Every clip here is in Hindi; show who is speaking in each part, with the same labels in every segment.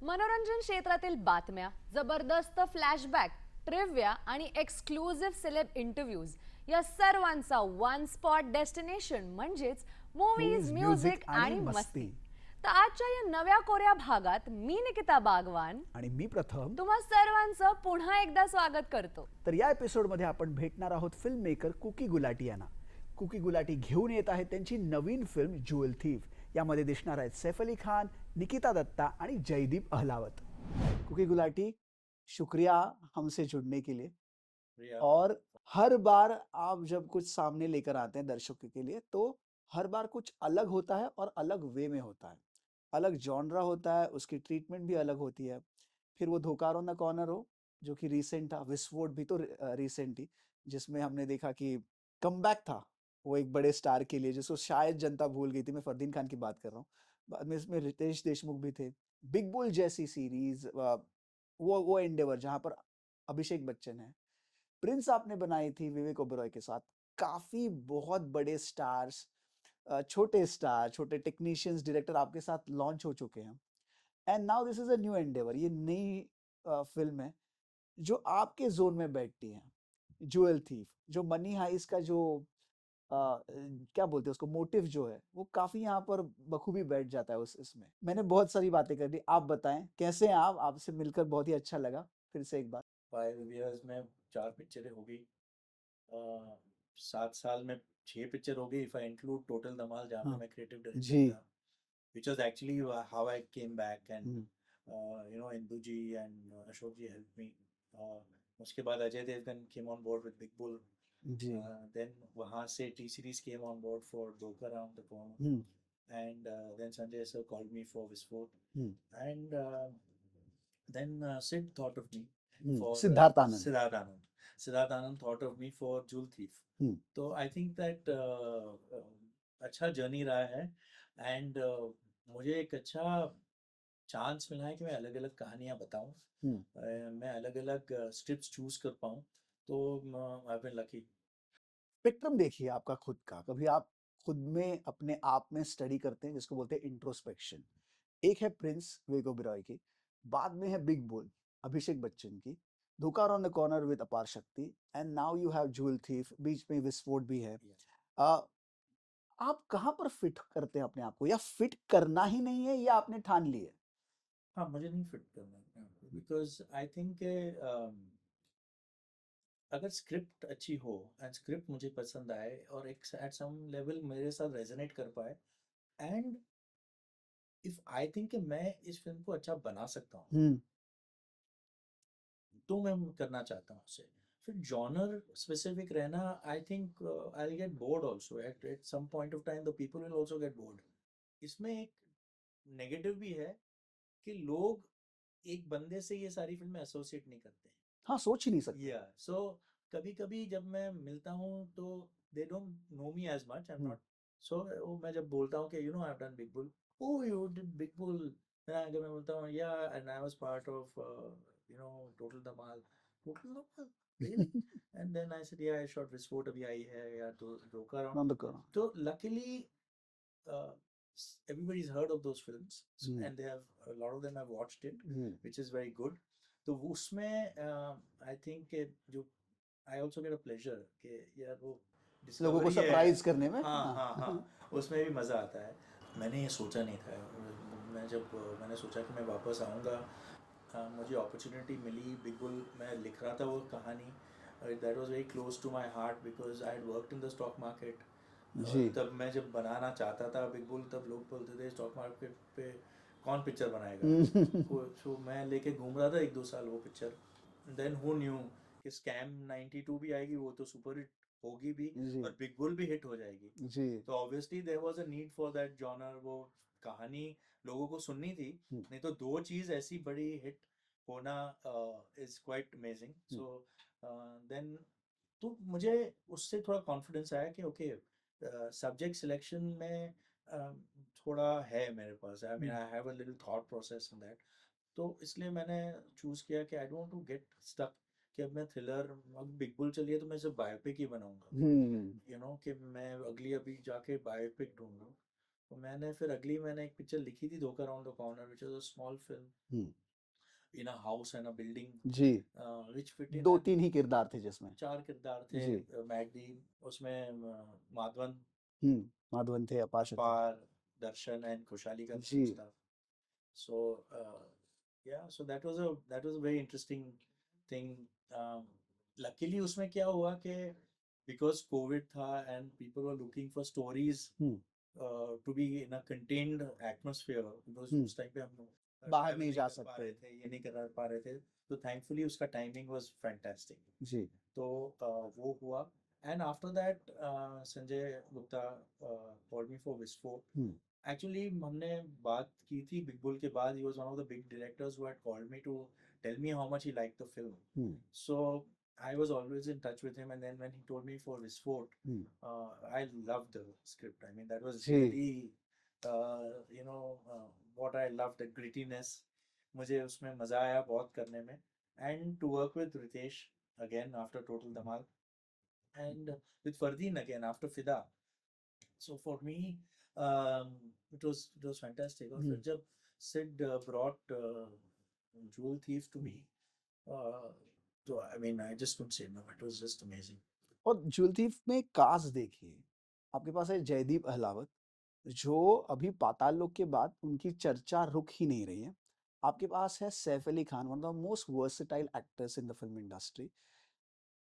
Speaker 1: मनोरंजन क्षेत्रातील बातम्या, जबरदस्त फ्लॅशबॅक, ट्रिव्हिया आणि एक्सक्लुझिव्ह सेलेब इंटरव्ह्यूज या सर्वांचा वन स्पॉट डेस्टिनेशन म्हणजेच मूवीज, म्युझिक आणि मस्ती. तर आजच्या या नव्या कोऱ्या भागात मी निकिता बागवान
Speaker 2: आणि मी प्रथम
Speaker 1: तुम्हा सर्वांचं पुन्हा एकदा स्वागत करतो.
Speaker 2: तर या एपिसोडमध्ये आपण भेटणार आहोत फिल्म मेकर कुकी गुलाटी यांना. कुकी गुलाटी घेऊन येत आहेत त्यांची नवीन फिल्म ज्युएल थीफ. यामध्ये दिसणार आहेत सैफ अली खान, निकिता दत्ता आणि जयदीप अहलावत. कुकी गुलाटी, शुक्रिया हमसे जुड़ने के लिए. और हर बार आप जब कुछ सामने लेकर आते हैं दर्शकों के लिए तो हर बार कुछ अलग होता है और अलग वे में होता है. अलग जॉनरा होता है, उसकी ट्रीटमेंट भी अलग होती है. फिर वो धोखा ऑन द कॉर्नर हो जो कि रीसेंट था, विस्फोट भी तो रीसेंट ही, जिसमें हमने देखा कि कमबैक था वो एक बड़े स्टार के लिए जिसको शायद जनता भूल गई थी. मैं फरदीन खान की बात कर रहा हूँ. बाद में इसमें रितेश देशमुख भी थे. बिग बुल जैसी सीरीज, वो एंडेवर जहां पर अभिषेक बच्चन है. प्रिंस आपने बनाई थी विवेक ओबेरॉय के साथ. काफी बहुत बड़े स्टार्स, छोटे स्टार, छोटे टेक्नीशियंस, डायरेक्टर आपके साथ लॉन्च हो चुके हैं. And now this is a new Endeavour. ये नई फिल्म है जो आपके जोन में बैठती है, ज्युएल थीफ. जो मनी हाइस्ट का जो क्या बोलते हैं उसको, मोटिव जो है वो काफी यहाँ पर बखूबी बैठ जाता है इसमें. मैंने बहुत सारी बातें कर दी, आप बताएं कैसे हैं आप. आपसे मिलकर बहुत ही अच्छा लगा फिर से एक बार.
Speaker 3: 5 years में 4 पिक्चरें हो गई. 7 साल में 6 पिक्चर हो गई इफ आई इंक्लूड टोटल धमाल जहाँ पे मैं क्रिएटिव डायरेक्टर था, which was actually how I came back and Indu ji and Ashok ji helped me. उसके बाद Ajay Devgan came on board with Big Bull. Then वहाँ से T series came on board for Dhokha Around the Corner. And then Sanjay sir called me for Visfort. And then Sid thought of me for
Speaker 2: Siddharth Anand.
Speaker 3: Siddharth Anand thought of me for Jewel Thief. So I think that अच्छा जर्नी रहा है. एंड मुझे एक अच्छा चांस मिला है कि मैं अलग अलग कहानियां बताऊं. मैं अलग अलग स्क्रिप्ट्स चूज कर पाऊं. तो I have been lucky.
Speaker 2: Spectrum देखिए आपका खुद का. कभी आप खुद में अपने आप में स्टडी करते हैं जिसको बोलते हैं इंट्रोस्पेक्शन. एक है प्रिंस विवेक ओबेरॉय की, बाद में है बिग बुल अभिषेक बच्चन की, धोखा around the corner with Aparshakti, and now you have jewel thief. बीच में विस्फोट भी है. आप कहाँ पर फिट करते हैं अपने आप को, या फिट करना ही नहीं है, या आपने ठान ली है?
Speaker 3: हाँ, मुझे नहीं फिट करना है बिकॉज आई थिंक अगर स्क्रिप्ट अच्छी हो एंड स्क्रिप्ट मुझे पसंद आए और एक एट सम लेवल मेरे साथ रेजोनेट कर पाए, एंड इफ आई थिंक कि मैं इस फिल्म को अच्छा बना सकता हूँ तो मैं करना चाहता हूँ उसे. फिर जॉनर स्पेसिफिक रहना, I think I will get bored also at some point of time. The people will also get bored. इसमें एक नेगेटिव भी है कि लोग एक बंदे से ये सारी फिल्में एसोसिएट नहीं करते.
Speaker 2: हाँ, सोच ही नहीं सकते.
Speaker 3: या सो कभी कभी जब मैं मिलता हूँ तो they don't know me as much. I am not. So मैं जब बोलता हूँ कि you know I have done big bull, oh you did big bull, अगर मैं बोलता हूँ या and I was part of total Dhamaal. Really? And then I said, yeah, I shot Visfort abhi aayi hai ya to Dhokha Around. So luckily everybody's heard of those films and they have a lot of them have watched it, which is very good. तो उसमें I think जो I also get a pleasure कि यार वो
Speaker 2: लोगों को सरप्राइज करने में.
Speaker 3: हाँ उसमें भी मज़ा आता है. मैंने ये सोचा नहीं था. मैंने सोचा कि मैं वापस आऊँगा, मुझे अपॉर्चुनिटी मिली. बिग बुल मैं लिख रहा था वो कहानी. That was very close to my heart because I had worked in the stock market. तब मैं जब बनाना चाहता था बिग बुल, तब लोग बोलते थे स्टॉक मार्केट पे कौन पिक्चर बनाएगा. तो मैं लेके घूम रहा था 1-2 साल वो पिक्चर. देन हु न्यू कि स्कैम 92 भी आएगी, वो तो सुपर हिट होगी भी और बिग बुल भी हिट हो जाएगी. तो obviously there was a need for that genre. वो कहानी लोगों को सुननी थी. नहीं तो 2 चीज ऐसी बड़ी हिट होना is quite amazing. So then तो मुझे उससे थोड़ा कॉन्फिडेंस आया कि ओके सब्जेक्ट सिलेक्शन में थोड़ा है मेरे पास. I mean I have a little thought process in that. तो इसलिए मैंने चूज किया कि I don't want to get stuck कि अब मैं थ्रिलर, अब बिग बुल चलिए तो मैं सिर्फ बायोपिक ही बनाऊंगा,
Speaker 2: हम्म।
Speaker 3: कि मैं अगली अभी जाके बायोपिक ढूंढूं। तो मैंने एक पिक्चर लिखी थी, Dhokha round the corner, which was a small film
Speaker 2: hmm.
Speaker 3: In a house and a building,
Speaker 2: जी।
Speaker 3: विच फिट इन
Speaker 2: दो
Speaker 3: एंड
Speaker 2: तीन ही किरदार थे जिसमें।
Speaker 3: 4 किरदार थे,
Speaker 2: जी।
Speaker 3: मैगडी, उसमें माधवन,
Speaker 2: माधवन थे, अपार थे।
Speaker 3: अपार, दर्शन एंड खुशहाली का
Speaker 2: जी।
Speaker 3: Staff. So yeah, so that was a very interesting thing. Luckily उसमें क्या हुआ कि because COVID था and people were looking for stories
Speaker 2: hmm.
Speaker 3: to be in a contained atmosphere, because
Speaker 2: हम्म।
Speaker 3: उस टाइम पे हम
Speaker 2: बाहर
Speaker 3: travel
Speaker 2: नहीं
Speaker 3: नहीं
Speaker 2: जा
Speaker 3: कर पा
Speaker 2: सकते।
Speaker 3: रहे थे, ये नहीं कर पा रहे थे, तो thankfully उसका timing was fantastic.
Speaker 2: जी।
Speaker 3: तो वो हुआ, and after that Sanjay Gupta called me for विस्फोट.
Speaker 2: हम्म।
Speaker 3: Actually, हमने बात की थी बिग बुल के बाद. He was one of the big directors who had called me to tell me how much he liked the film.
Speaker 2: Hmm.
Speaker 3: So I was always in touch with him, and then when he told me for Visfort,
Speaker 2: hmm.
Speaker 3: I loved the script. I mean, that was
Speaker 2: ji.
Speaker 3: really, what I loved, the grittiness. मुझे उसमें मजा आया बहुत करने में. And to work with Ritesh again after Total Dhamal, and with Fardeen again after Fida. So for me, um, it was fantastic. और फिर जब Sid brought Jewel Thief to me, so I mean, I just couldn't say no. It was just amazing.
Speaker 2: और ज्वेल थीफ में कास्ट देखिए, आपके पास है जयदीप अहलावत, जो अभी पाताल लोक के बाद उनकी चर्चा रुक ही नहीं रही है। आपके पास है Saif Ali Khan, one of the most versatile actors in the film industry.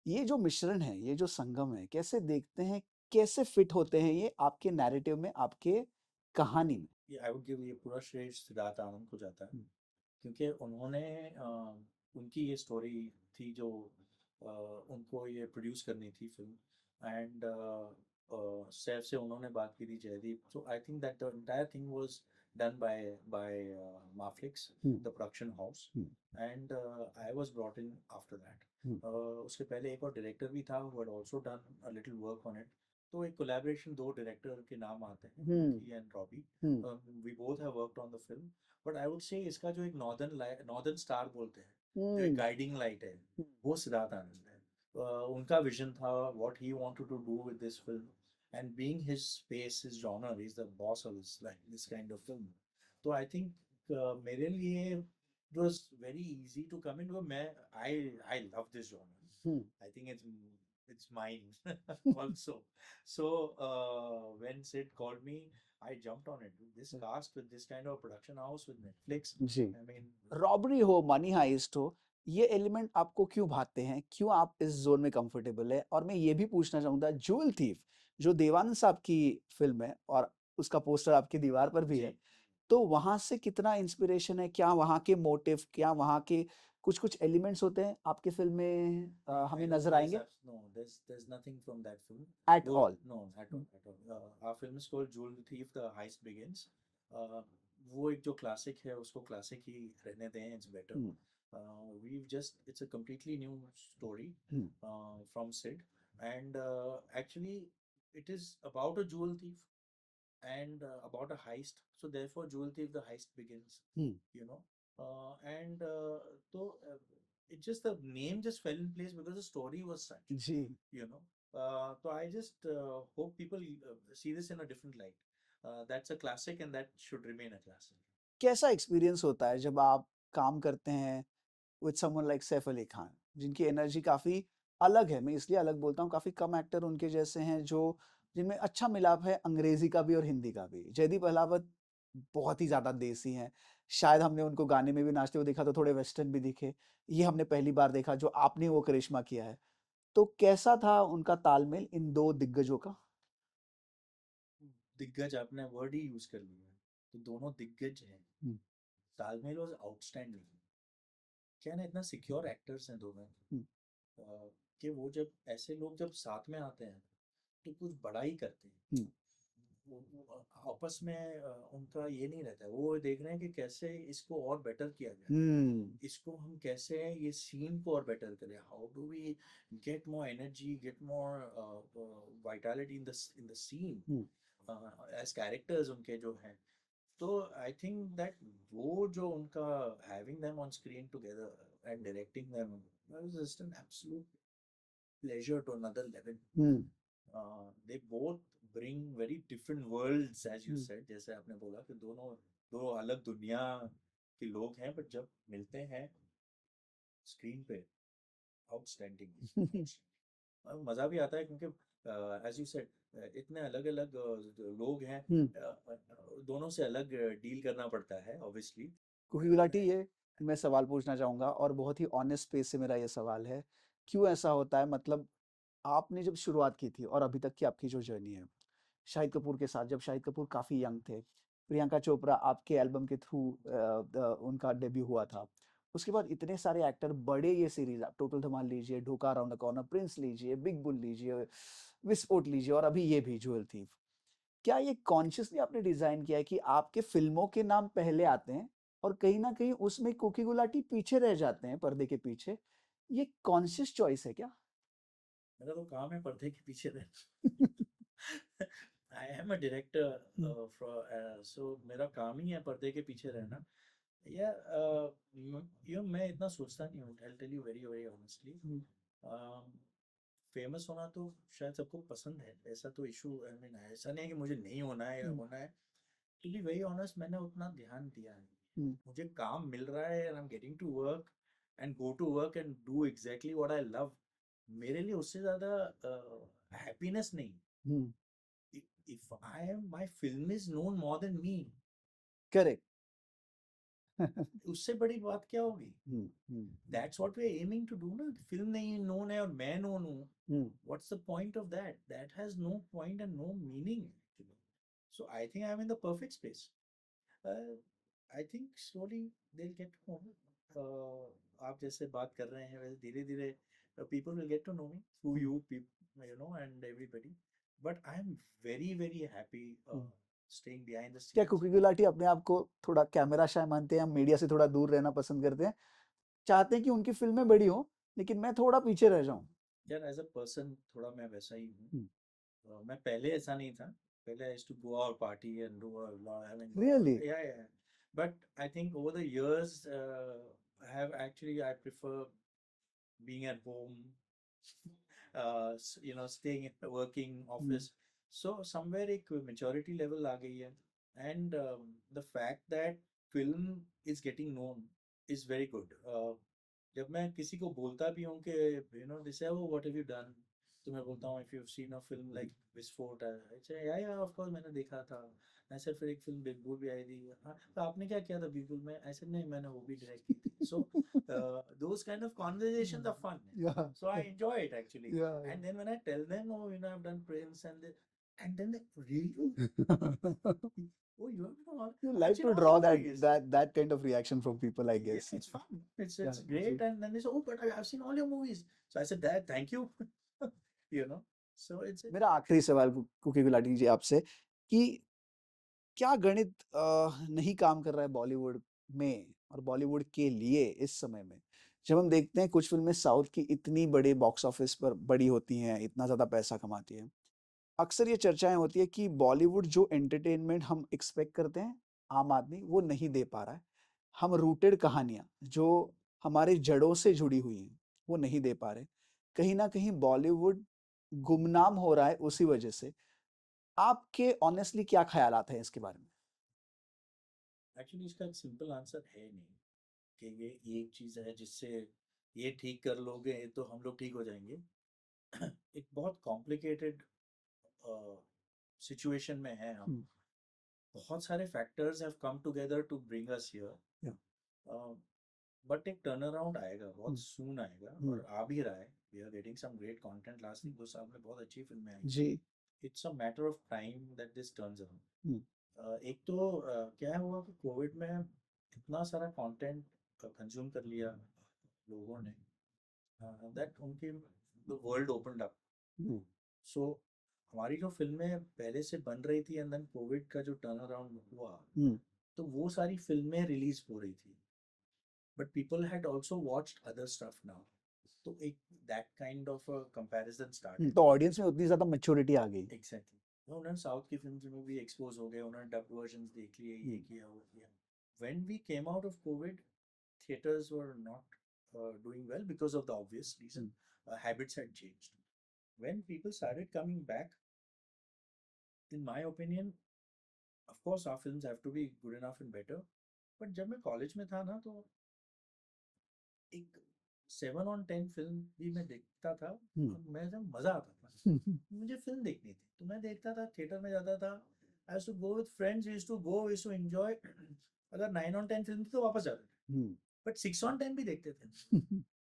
Speaker 2: ये जो मिश्रण है, ये जो संगम है, कैसे देखते हैं, कैसे फिट होते हैं ये आपके नैरेटिव में, आपके कहानी में?
Speaker 3: I would give ये पूरा श्रेय सिद्धार्थ आनंद को जाता है, क्योंकि उन्होंने उनकी ये स्टोरी थी जो उनको ये प्रोड्यूस करनी थी फिल्म, एंड सैफ से उन्होंने बात की थी, Jaideep. So I think that the entire thing was done by Maflix, the production house, and I was brought in after that. उसके पहले एक और डायरेक्टर भी था who had also done a little work on it. तो एक कोलैबोरेशन, दो डायरेक्टर के नाम आते हैं, Vicky and Robbie. We both have worked on the film, but I would say इसका जो एक नॉर्दर्न स्टार बोलते हैं, जो एक गाइडिंग लाइट है, वो सिद्धार्थ आनंद है. उनका विजन था, what he wanted to do with this film, and being his space, his genre, he's the boss of this kind of film. तो I think मेरे लिए it was very easy to come in. I love this genre. I think it's mine also. So when Sid called me, I jumped on it. This cast with this kind of production house with Netflix.
Speaker 2: जी।
Speaker 3: I mean,
Speaker 2: रॉबरी हो, मनी हाइस्ट हो, ये एलिमेंट आपको क्यों भाते हैं, क्यों आप इस जोन में कंफर्टेबल है? और मैं ये भी पूछना चाहूंगा, ज्वेल थीफ जो देवानंद साहब की फिल्म है और उसका पोस्टर आपकी दीवार पर भी है, तो वहां से कितना इंस्पिरेशन है? क्या वहां के मोटिव, क्या वहां के कुछ कुछ एलिमेंट्स होते हैं आपके फिल्म में हमें नजर आएंगे?
Speaker 3: No, there's nothing from that film.
Speaker 2: At all?
Speaker 3: No, at all. Our film is called Jewel Thief: The Heist Begins. वो एक जो क्लासिक है, उसको क्लासिक ही रहने दें. It's better. It's a completely new story from Sid, and actually, it is about a jewel thief and about a heist. So therefore, Jewel Thief: The Heist Begins. You know, and so it just, the name just fell in place because the story was such.
Speaker 2: जी।
Speaker 3: So I just hope people see this in a different light. That's a classic, and that should remain a classic.
Speaker 2: कैसा एक्सपीरियंस होता है जब आप काम करते हैं with someone like Saif Ali Khan, जिनकी एनर्जी काफी अलग है? मैं इसलिए अलग बोलता हूँ, काफी कम एक्टर उनके जैसे हैं जो जिनमें अच्छा मिलाप है अंग्रेजी का भी और हिंदी का भी। जयदीप अहलावत बहुत ही ज्यादा देसी हैं, शायद हमने उनको गाने में भी नाचते हुए देखा तो थोड़े वेस्टर्न भी दिखे, ये हमने पहली बार देखा जो आपने वो करिश्मा किया है। तो कैसा था उनका तालमेल इन दो दिग्गजों का?
Speaker 3: दिग्गज आपने वर्ड ही यूज कर लिया, तो दोनों दिग्गज हैं. तालमेल वाज आउटस्टैंडिंग. क्या ना, इतना सिक्योर एक्टर्स हैं दोनों, कि वो जब ऐसे लोग जब साथ में आते हैं तो कुछ बड़ा ही करते हैं. आपस में उनका ये नहीं रहता है, वो देख रहे हैं कि कैसे इसको और बेटर किया जाए, इसको हम कैसे ये सीन को और बेटर करें, how do we get more energy, get more vitality in the scene as characters उनके जो हैं. तो आई थिंक दैट वो जो उनका having them on screen together and directing them It was just an absolute pleasure to another level.
Speaker 2: Hmm
Speaker 3: They both bring very different worlds, as you said. जैसे आपने बोला कि दोनों दो अलग दुनिया के लोग हैं, but जब मिलते हैं स्क्रीन पे, आउटस्टैंडिंग। मजा भी आता है क्योंकि एज यू सेड इतने अलग अलग लोग हैं, दोनों से अलग डील करना पड़ता है ऑब्वियसली।
Speaker 2: कुकी गुलाटी, ये मैं सवाल पूछना चाहूंगा और बहुत ही ऑनेस्ट स्पेस से मेरा ये सवाल है, क्यों ऐसा होता है? मतलब आपने जब शुरुआत की थी और अभी तक की आपकी जो जर्नी है शाहिद कपूर के साथ, जब शाहिद कपूर काफी यंग थे, प्रियंका चोपड़ा आपके एल्बम के थ्रू उनका डेब्यू हुआ था, उसके बाद इतने सारे एक्टर, बड़े ये सीरीज, आप टोटल धमाल लीजिए, ढोका अराउंड द कॉर्नर, प्रिंस लीजिए, बिग बुल लीजिए, विस्फोट लीजिए, और अभी ये भी ज्वेल थीफ, क्या ये कॉन्शियसली आपने डिजाइन किया है कि आपके फिल्मों के नाम पहले आते हैं और कहीं ना कहीं उसमें कुकी गुलाटी पीछे रह जाते हैं पर्दे के पीछे? ये कॉन्शियस चॉइस है क्या?
Speaker 3: मेरा तो काम है पर्दे के पीछे रहना। आई एम अ डायरेक्टर, सो मेरा काम ही है पर्दे के पीछे रहना। या मैं इतना सोचता नहीं हूँ, I tell you very very honestly. Famous होना तो शायद सबको पसंद है, ऐसा तो इशू, आई मीन ऐसा नहीं है कि मुझे नहीं होना है या होना है। टू बी वेरी ऑनेस्ट, मैंने उतना ध्यान दिया नहीं। मुझे काम मिल रहा है and I am getting to work and go to work and do exactly what I love. मेरे लिए उससे ज्यादा हैप्पीनेस नहीं। If I am, my film is known more than me,
Speaker 2: correct.
Speaker 3: उससे बड़ी बात क्या होगी? That's what we are aiming to do ना। फिल्म नहीं नोन है और मैं नोन हूँ, what's the point of that? That has no point and no meaning. So I think I am in the perfect space. I think slowly they will get to know. आप जैसे बात कर रहे हैं वैसे धीरे धीरे people will get to know me through you people, you know, and everybody. But I am very very happy staying behind the
Speaker 2: क्या
Speaker 3: scenes.
Speaker 2: कुकी गुलाटी अपने आप को थोड़ा कैमरा शाय मानते हैं, या मीडिया से थोड़ा दूर रहना पसंद करते हैं, चाहते हैं कि उनकी फिल्में बड़ी हो लेकिन मैं थोड़ा पीछे रह जाऊं?
Speaker 3: यार एज अ पर्सन थोड़ा मैं वैसा ही हूँ। मैं पहले ऐसा नहीं था। पहले I used to go out party and do I mean
Speaker 2: really?
Speaker 3: Yeah but I think over the years I have actually, I prefer being at home, you know, staying at working office. So somewhere एक maturity level आ गई है, and the fact that film is getting known is very good. जब मैं किसी को बोलता भी हूँ कि you know, they say, oh, what have you done? तो मैं बोलता हूँ if you've seen a film like विस्फोट, I say yeah of course मैंने देखा था। ऐसे फिर एक फिल्म बिग बुल भी आई थी, हाँ तो आपने क्या किया था बिग बुल में? ऐसे नहीं, मैंने वो भी डायरेक्ट की थी। So those kind of conversations are fun.
Speaker 2: Yeah.
Speaker 3: So I enjoy it actually.
Speaker 2: Yeah,
Speaker 3: And then when I tell them, oh, you know, I've done Prince, and then they really, oh, you have done all.
Speaker 2: You like
Speaker 3: I've seen
Speaker 2: to
Speaker 3: all
Speaker 2: draw
Speaker 3: the
Speaker 2: that
Speaker 3: movies.
Speaker 2: that kind of reaction from people, I
Speaker 3: Yeah,
Speaker 2: guess.
Speaker 3: it's fun. It's
Speaker 2: Yeah,
Speaker 3: great.
Speaker 2: Ji.
Speaker 3: And then they say, oh, but I've seen all your movies. So I said, Dad, thank you. You know. So it's
Speaker 2: मेरा आखिरी सवाल कुकी गुलाटी जी आपसे, कि क्या गणित नहीं काम कर रहा है बॉलीवुड में और बॉलीवुड के लिए इस समय में? जब हम देखते हैं कुछ फिल्में साउथ की इतनी बड़े बॉक्स ऑफिस पर बड़ी होती हैं, इतना ज्यादा पैसा कमाती हैं, अक्सर ये चर्चाएं होती है कि बॉलीवुड जो एंटरटेनमेंट हम एक्सपेक्ट करते हैं आम आदमी वो नहीं दे पा रहा है। हम रूटेड कहानियां जो हमारे जड़ों से जुड़ी हुई हैं वो नहीं दे पा रहे। कहीं ना कहीं बॉलीवुड गुमनाम हो रहा है उसी वजह से। आपके ऑनेस्टली क्या ख्यालात हैं इसके बारे में?
Speaker 3: एक्चुअली इसका एक सिंपल आंसर है नहीं कि ये एक चीज़ है जिससे ये ठीक कर लोगे तो हम लोग ठीक हो जाएंगे। एक बहुत कॉम्प्लिकेटेड सिचुएशन में है हम। बहुत सारे factors have come together to bring us here, but एक टर्न अराउंड आएगा, बहुत सून आएगा और आ भी रहा है। We are getting some great content. Last 2 साल में बहुत अच्छी फिल्में आई
Speaker 2: जी।
Speaker 3: It's a matter of time that this turns around. एक तो क्या हुआ कि कोविड में इतना सारा कंटेंट कंज्यूम कर लिया लोगों ने, दैट उनकी द वर्ल्ड ओपनड अप। सो हमारी जो फिल्में पहले से बन रही थी एंड देन कोविड का जो टर्न अराउंड हुआ, तो वो सारी फिल्में रिलीज हो रही थी, but people had also watched other stuff now. तो एक that kind of a comparison start.
Speaker 2: तो ऑडियंस में उतनी ज्यादा मैच्योरिटी आ गई।
Speaker 3: एग्जैक्टली। उन्होंने साउथ की फिल्म्स में भी एक्सपोज हो गए, उन्होंने डब्ड वर्जन्स देख लिए, ये किया वो किया। When we came out of covid, theatres were not doing well because of the obvious reason. Habits had changed. When people started coming back, in my opinion, of course, our films have to be good enough and better. But जब मैं कॉलेज में था ना, तो एक 7 on 10 फिल्म भी मैं देखता था और मैं जब मजा आता था, मुझे फिल्म देखनी थी तो मैं देखता था, थिएटर में जाता था. I used to go with friends, we used to go, we used to enjoy. अगर 9 on 10 फिल्म थी तो वापस जाते थे, बट 6 on 10 भी देखते थे.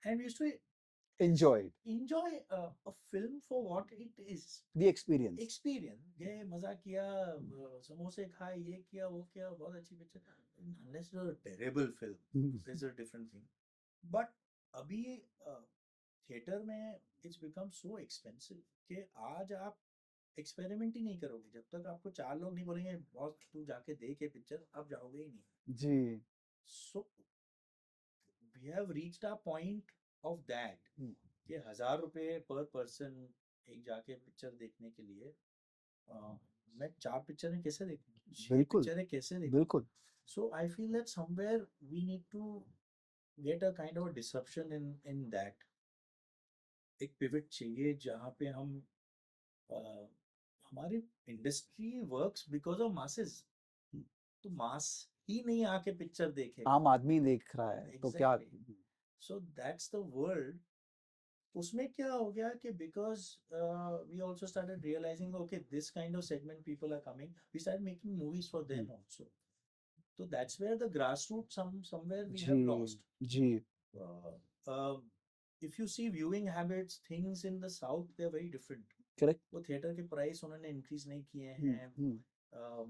Speaker 3: And we used to
Speaker 2: Enjoyed
Speaker 3: enjoy a film for what it is.
Speaker 2: the experience.
Speaker 3: Experience, गए, मजा किया, समोसे खाए, ये किया, वो किया, बहुत अच्छी picture. Unless it's a terrible film, it's a different thing. But अभी थिएटर में it's become so expensive कि आज आप एक्सपेरिमेंट ही नहीं करोगे जब तक आपको 4 लोग नहीं बोलेंगे बॉस तू जाके देख ये पिक्चर, आप जाओगे ही नहीं.
Speaker 2: जी.
Speaker 3: So we have reached a point of that कि 1,000 रुपए पर पर्सन एक जाके पिक्चर देखने के लिए, मैं 4 पिक्चरें कैसे देखूं, 6
Speaker 2: बिल्कुल.
Speaker 3: पिक्चरें कैसे देखूं.
Speaker 2: बिल्कुल.
Speaker 3: So I feel that somewhere we need to get a kind of a disruption in that. एक पिवट चाहिए जहाँ पे हम हमारी industry works because of masses. तो मास ही नहीं आके पिक्चर देखे,
Speaker 2: आम आदमी देख रहा है तो क्या.
Speaker 3: So that's the world. उसमें क्या हो गया कि because we also started realising okay this kind of segment people are coming, we start making movies for them also. So that's where the grassroots somewhere we have lost.
Speaker 2: जी.
Speaker 3: If you see viewing habits, things in the south, they're very different.
Speaker 2: Correct.
Speaker 3: वो थिएटर के प्राइस उन्होंने इंक्रीज नहीं किए हैं.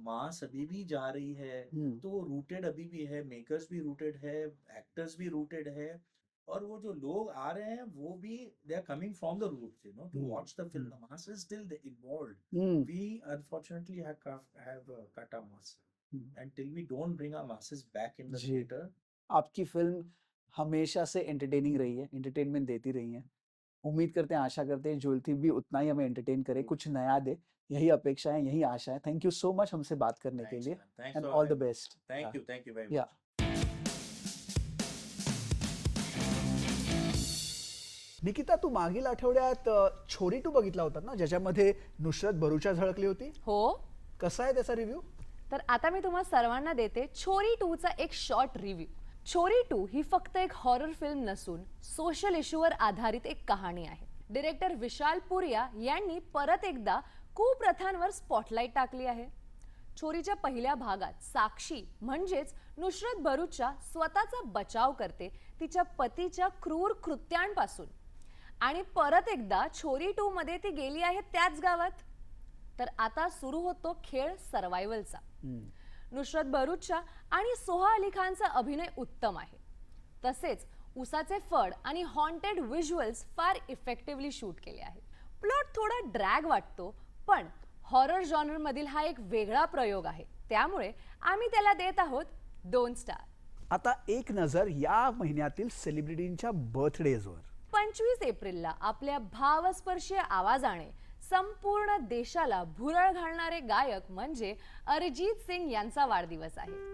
Speaker 3: मास अभी भी जा रही है, तो रूटेड अभी भी है, मेकर्स भी रूटेड है, एक्टर्स भी रूटेड है, और वो जो लोग आ रहे हैं वो भी they are coming from the roots, you know, to watch the film. The mass is still involved. We unfortunately have cut our mass. Until we don't bring our masses back in the theater.
Speaker 2: आपकी फिल्म हमेशा से एंटरटेनिंग रही है, एंटरटेनमेंट देती रही है. उम्मीद करते हैं, आशा करते हैं ज्वेल थीफ भी उतना ही हमें एंटरटेन करे, कुछ नया दे. यही अपेक्षा है, यही आशा है. थैंक यू सो मच हमसे बात करने के लिए, and all the best.
Speaker 3: Thank you very much.
Speaker 2: या निकिता, तू मागील आठवड्यात छोरी 2 बघितला होता ना, ज्याच्यामध्ये नुसरत भरूचा झळकली होती.
Speaker 1: हो,
Speaker 2: कसा आहे त्याचा रिव्ह्यू?
Speaker 1: तर आता मी तुम्हा सर्वांना देते छोरी 2 चा एक शॉर्ट रिव्ह्यू. छोरी 2 ही फक्त एक हॉरर फिल्म नसून सोशल इश्यूवर आधारित एक कहाणी आहे. डायरेक्टर विशाल पुरिया यांनी परत एकदा कुप्रथांवर स्पॉटलाइट टाकली आहे. छोरीच्या पहिल्या भागात साक्षी म्हणजेच नुसरत भरूचा स्वतःचा बचाव करते तिच्या पतीच्या क्रूर कृत्यांपासून, आणि परत एकदा छोरी 2 मध्ये ती गेली आहे त्याच गावात. तर आता सुरू होतो खेळ सर्वायवलचा. नुसरत भरूचा आणि सोहा अली खानचा अभिनय उत्तम आहे. तसेच उसाचे फड आणि हॉन्टेड व्हिज्युअल्स फार इफेक्टिव्हली शूट केले आहेत. प्लॉट थोडा ड्रॅग वाटतो, पण हॉरर जॉनर मधील हा एक वेगळा प्रयोग आहे, त्यामुळे आम्ही त्याला देत आहोत 2 स्टार.
Speaker 2: आता एक नजर या महिन्यातील सेलिब्रिटींच्या बर्थडेजवर.
Speaker 1: 25 एप्रिलला आपल्या भावस्पर्शीय आवाजाने संपूर्ण देशाला भुरळ घालणारे गायक म्हणजे अरिजित सिंग यांचा वाढदिवस आहे.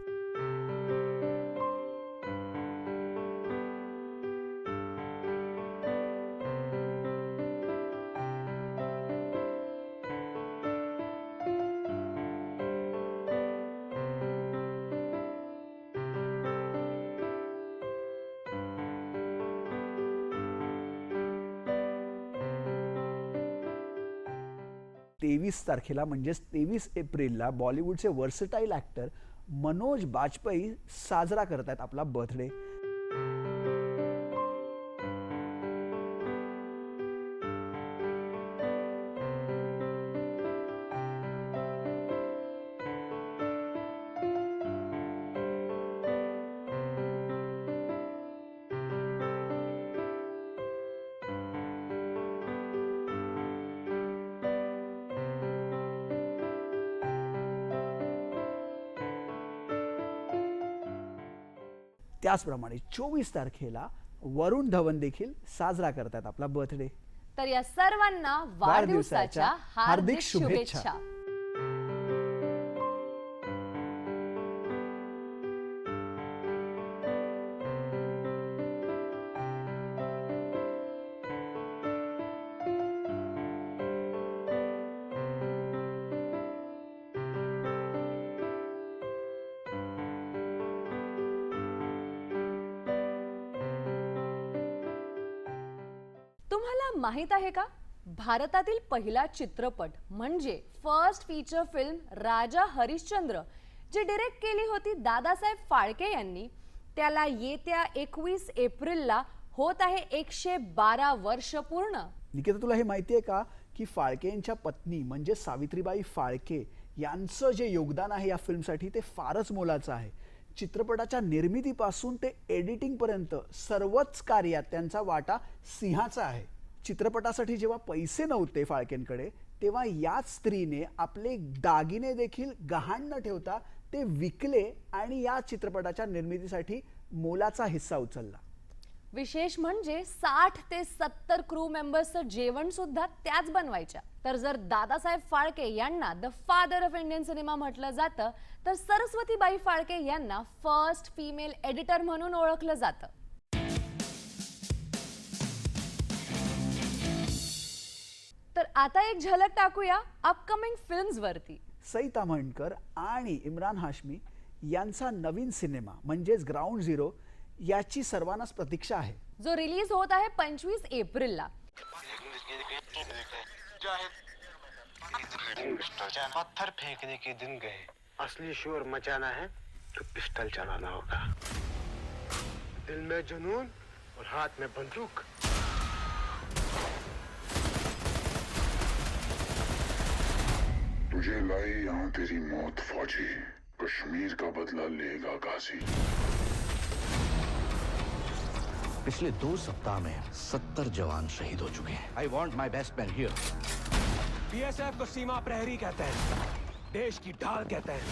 Speaker 2: तेवीस तारखेला म्हणजेच 23 एप्रिलला बॉलिवूडचे वर्सटाईल ॲक्टर मनोज बाजपेयी साजरा करतात आपला बर्थडे. त्याचप्रमाणे 24 तारखेला वरुण धवन देखील साजरा करतात आपला बर्थडे.
Speaker 1: तर या सर्वांना वाढदिवसाच्या हार्दिक शुभेच्छा. तुम्हाला माहित आहे का, भारतातील पहिला चित्रपट म्हणजे फर्स्ट फीचर फिल्म राजा हरिश्चंद्र जी डिरेक्ट केली होती दादासाहेब फाळके यांनी, त्याला येत्या 21 एप्रिलला होत आहे 112 वर्ष पूर्ण.
Speaker 2: निकिता, तुला हे माहिती आहे का की फाळके यांच्या पत्नी म्हणजे सावित्रीबाई फाळके यांचं जे योगदान आहे या फिल्मसाठी ते फारच मोलाचं आहे. चित्रपटाच्या निर्मितीपासून ते एडिटिंग पर्यंत सर्वच कार्यात त्यांचा वाटा सिंहाचा आहे. चित्रपटासाठी जेव्हा पैसे नव्हते फाळकेंकडे, तेव्हा याच स्त्रीने आपले दागिने देखील गहाण न ठेवता ते विकले आणि या चित्रपटाच्या निर्मितीसाठी मोलाचा हिस्सा उचलला.
Speaker 1: विशेष म्हणजे 60 ते 70 क्रू मेंबर्सचं जेवण सुद्धा त्याच बनवायच्या. तर जर दादासाहेब फाळके यांना the father of Indian cinema म्हटलं जातं, तर सरस्वतीबाई फाळके यांना फर्स्ट फिमेल एडिटर म्हणून ओळखलं जातं. तर आता एक झलक टाकूया अपकमिंग फिल्म्स वरती.
Speaker 2: सई ताम्हणकर आणि इम्रान हाशमी यांचा नवीन सिनेमा म्हणजेच ग्राउंड झिरो याची सर्वांनाच प्रतीक्षा आहे,
Speaker 1: जो रिलीज होत आहे 25 एप्रिलला.
Speaker 4: पत्थर फेंकने के दिन गए, असली शोर मचाना है तो पिस्टल चलाना होगा. दिल में जुनून और हाथ में बंदूक.
Speaker 5: तुझे लाई यहाँ तेरी मौत फौजी, कश्मीर का बदला लेगा गाजी.
Speaker 6: पिछले 2 सप्ताह में 70 जवान शहीद हो चुके हैं. I want my best man here.
Speaker 7: BSF को सीमा प्रहरी कहते हैं, देश की ढाल कहते हैं.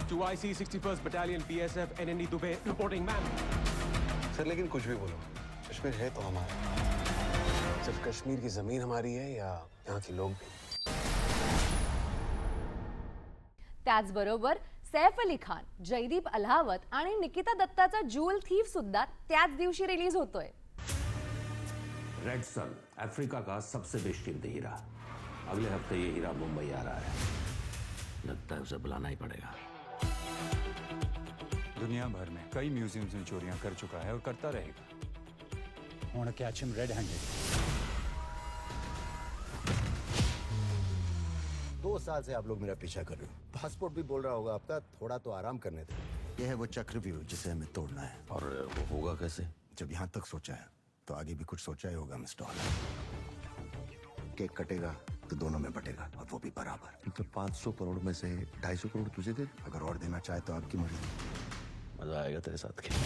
Speaker 7: Two IC 61st battalion BSF एनएनडी दुबे रिपोर्टिंग मैम.
Speaker 8: सर लेकिन कुछ भी बोलो, कश्मीर है तो हमारा. सिर्फ कश्मीर की जमीन हमारी है या यहाँ के लोग भी?
Speaker 1: त्याचबरोबर सैफ अली खान, जयदीप अल्हावत आणि निकिता दत्ताचा ज्युअल थीफ सुद्धा त्याच दिवशी रिलीज होतोय.
Speaker 9: रेड सन अफ्रीका का सबसे बेशकीमती हीरा. अगले हफ्ते ये हीरा मुंबई आ रहा है. लगता है उसे बुलाना ही पड़ेगा.
Speaker 10: दुनिया भर में कई म्यूजियम्स में चोरियां कर चुका है और करता रहेगा. I want to catch him red-handed.
Speaker 11: 2 साल से आप लोग मेरा पीछा कर रहे हो. पासपोर्ट भी बोल रहा होगा आपका, थोड़ा तो आराम करने दो.
Speaker 6: यह है वो चक्रव्यूह जिसे हमें तोड़ना है.
Speaker 9: और वो होगा कैसे?
Speaker 6: जब यहाँ तक सोचा है तो आगे भी कुछ सोचा ही होगा मिस्टर हॉलर. केक कटेगा तो दोनों में बटेगा और वो भी बराबर.
Speaker 11: तो 500 करोड़ में से 250 करोड़ तुझे दे.
Speaker 6: अगर और देना चाहे तो आपकी मर्जी.
Speaker 9: मजा आएगा तेरे साथ खेलने.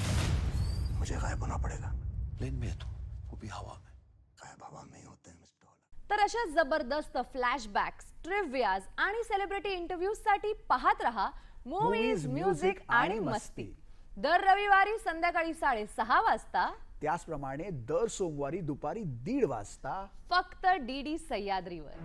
Speaker 6: मुझे गायब होना पड़ेगा.
Speaker 9: प्लेन में है तू, वो भी हवा में.
Speaker 6: गायब हवा में ही होते हैं मिस्टर हॉलर.
Speaker 1: तर अशा जबरदस्त फ्लॅशबॅक्स, ट्रिव्हियाज आणि सेलिब्रिटी इंटरव्ह्यूज साठी पाहत रहा मूवीज, म्युझिक आणि मस्ती. दर रविवारी संध्याकाळी 6:30 वाजता,
Speaker 2: त्याचप्रमाणे दर सोमवारी दुपारी 1:30 वाजता
Speaker 1: फक्त डीडी सह्याद्रीवर.